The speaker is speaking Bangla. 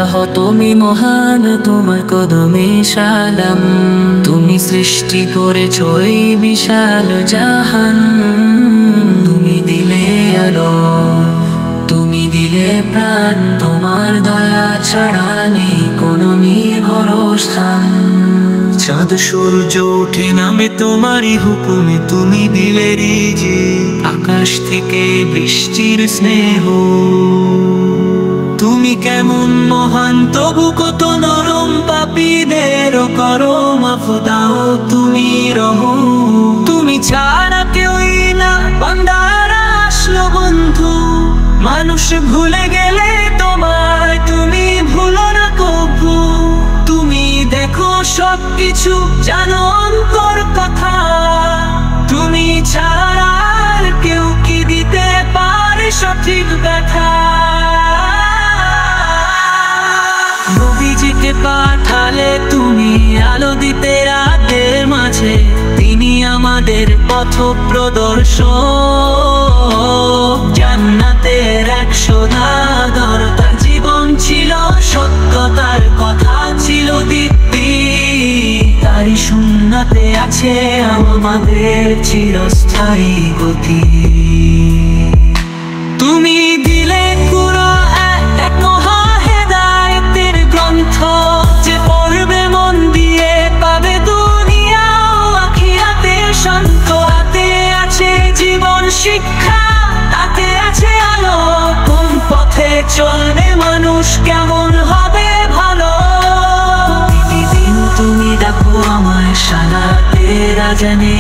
ইলাহ তুমি মহান, তোমার কদমে সালাম। তুমি সৃষ্টি করেছ এই বিশাল জাহান। তুমি দিলে আলো, তুমি দিলে প্রাণ, তোমার দয়া ছাড়া নেই কোনো ভরসা। চাঁদ সূর্য ওঠে নামে তোমারই হুকুমে, তুমি দিলে রিজিক, আকাশ থেকে বৃষ্টির স্নেহ। তুমি কেমন মহান, তবু কত নরম পাপীদের করো মাফ, দাও তুমি রহম। তুমি ছাড়া কেউই না, বান্দারা আসলো বন্ধু। মানুষ ভুলে গেলে তোমায় তুমি ভুলো না কভু। তুমি দেখো সবকিছু, জানো অন্তর কথা। তুমি ছাড়া আর কেউ কি দিতে পারে সঠিক ব্যথা? নবীজিকে পাঠালে তুমি আলো দিতে রাতের মাঝে, তিনি আমাদের পথ প্রদর্শক। জান্নাতের 100 দার, তার জীবন ছিল সত্যতার কথা ছিল দীপ্তি। তারই সুন্নাতে আছে আমাদের চিরস্থায়ী গতি। তুমি দিলে কুরআন এক মহা হেদায়েতের গ্রন্থ, যে পড়বে মন দিয়ে পাবে দুনিয়া ও আখিরাতে শান্ত। তাতে আছে জীবন শিক্ষা, তাতে আছে আলো, কোন পথে চলবে মানুষ কেমন হবে ভালো। প্রতিদিন তুমি ডাকো আমায় সালাতের আজানে,